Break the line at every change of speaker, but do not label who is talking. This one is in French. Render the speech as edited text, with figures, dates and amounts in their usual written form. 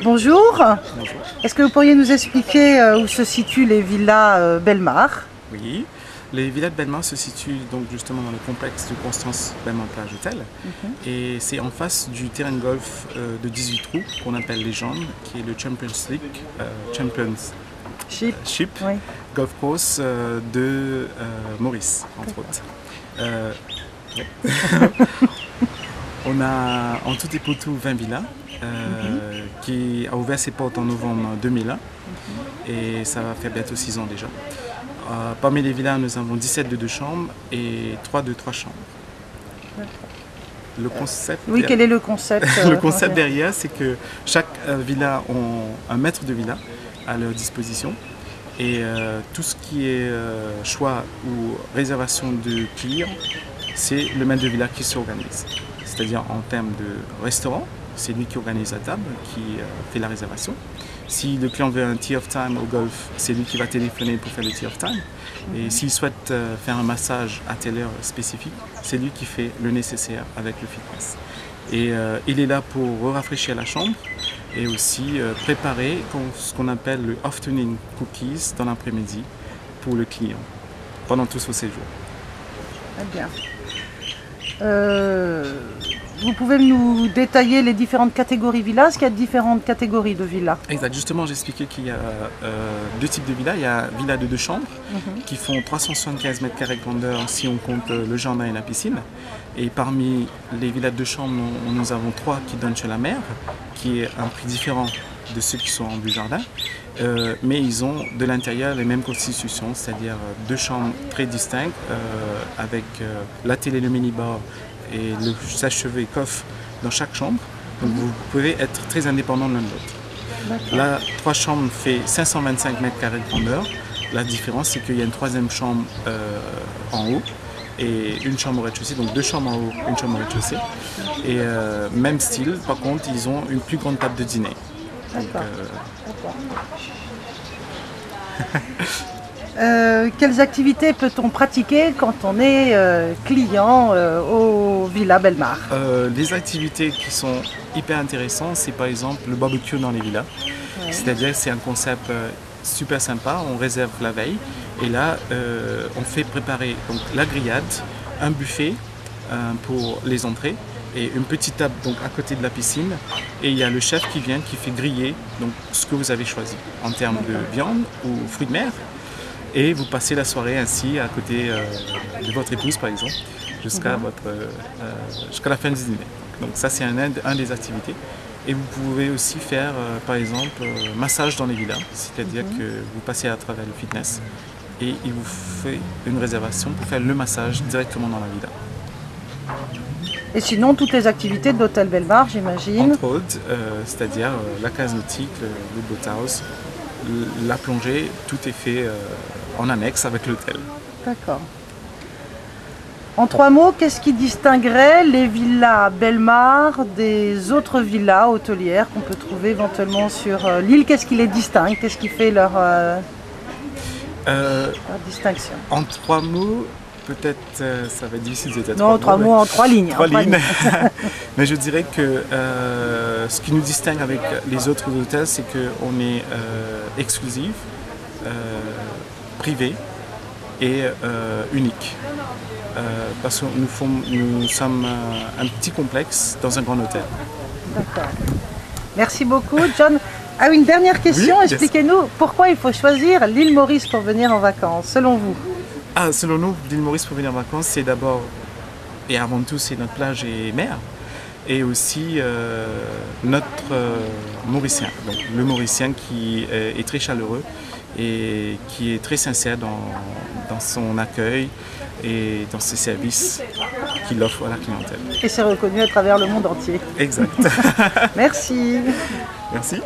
Bonjour.
Bonjour.
Est-ce que vous pourriez nous expliquer où se situent les villas Belmar?
Oui, les villas de Belmar se situent donc justement dans le complexe de Constance Belmar Plage Hotel. Et c'est en face du terrain de golf de 18 trous qu'on appelle Légende, qui est le Champions League, Championship
Oui.
Golf Course de Maurice, entre autres. On a en tout et pour tout 20 villas, qui a ouvert ses portes en novembre 2001 et ça va faire bientôt 6 ans déjà. Parmi les villas, nous avons 17 de 2 chambres et 3 de 3 chambres. Le concept,
Oui, quel est le concept
le concept derrière, c'est que chaque villa a un maître de villa à leur disposition et tout ce qui est choix ou réservation de clients, c'est le maître de villa qui s'organise. C'est-à-dire en termes de restaurant, c'est lui qui organise la table, qui fait la réservation. Si le client veut un tea of time au golf, c'est lui qui va téléphoner pour faire le tea of time. Et s'il souhaite faire un massage à telle heure spécifique, c'est lui qui fait le nécessaire avec le fitness. Et il est là pour rafraîchir la chambre et aussi préparer ce qu'on appelle le afternoon cookies dans l'après-midi pour le client pendant tout son séjour.
Très bien. Vous pouvez nous détailler les différentes catégories villas? Est-ce qu'il y a différentes catégories de villas?
Exact. Justement, j'expliquais qu'il y a deux types de villas. Il y a villas de 2 chambres qui font 375 mètres carrés de grandeur si on compte le jardin et la piscine. Et parmi les villas de 2 chambres, nous avons 3 qui donnent sur la mer, qui est un prix différent de ceux qui sont en vue jardin. Mais ils ont de l'intérieur les mêmes constitutions, c'est-à-dire 2 chambres très distinctes avec la télé, le minibar et le sèche-cheveux et coffre dans chaque chambre. Donc vous pouvez être très indépendant l'un de l'autre. La 3 chambres fait 525 mètres carrés de grandeur. La différence, c'est qu'il y a une 3e chambre en haut et une chambre au rez-de-chaussée, donc 2 chambres en haut, une chambre au rez-de-chaussée. Et même style, par contre, ils ont une plus grande table de dîner.
Quelles activités peut-on pratiquer quand on est client au Villa Belmar?
Les activités qui sont hyper intéressantes, c'est par exemple le barbecue dans les villas.
Ouais.
C'est-à-dire que c'est un concept super sympa, on réserve la veille et là on fait préparer donc, la grillade, un buffet pour les entrées et une petite table donc, à côté de la piscine et il y a le chef qui vient qui fait griller donc, ce que vous avez choisi en termes de viande ou fruits de mer. Et vous passez la soirée ainsi à côté de votre épouse par exemple, jusqu'à la fin du dîner. Donc ça c'est un des activités. Et vous pouvez aussi faire par exemple massage dans les villas, c'est-à-dire que vous passez à travers le fitness et il vous fait une réservation pour faire le massage directement dans la villa.
Et sinon toutes les activités de l'hôtel Belmar, j'imagine.
Entre autres, c'est-à-dire la case nautique, le boathouse, la plongée, tout est fait en annexe avec l'hôtel.
D'accord. En 3 mots, qu'est-ce qui distinguerait les villas Belmar des autres villas hôtelières qu'on peut trouver éventuellement sur l'île? Qu'est-ce qui les distingue? Qu'est-ce qui fait leur distinction?
En 3 mots, peut-être ça va être difficile de dire.
Non, 3 mots en 3 lignes.
3 lignes. Mais je dirais que ce qui nous distingue avec les autres hôtels, c'est qu'on est exclusif, privé et unique. Parce que nous sommes un petit complexe dans un grand hôtel.
D'accord. Merci beaucoup, John. Ah, une dernière question, oui, expliquez-nous pourquoi il faut choisir l'île Maurice pour venir en vacances, selon vous?
Selon nous, l'île Maurice pour venir en vacances, c'est d'abord et avant tout, c'est notre plage et mer. Et aussi notre Mauricien, donc le Mauricien qui est très chaleureux et qui est très sincère dans son accueil et dans ses services qu'il offre à la clientèle.
Et c'est reconnu à travers le monde entier.
Exact.
Merci.
Merci.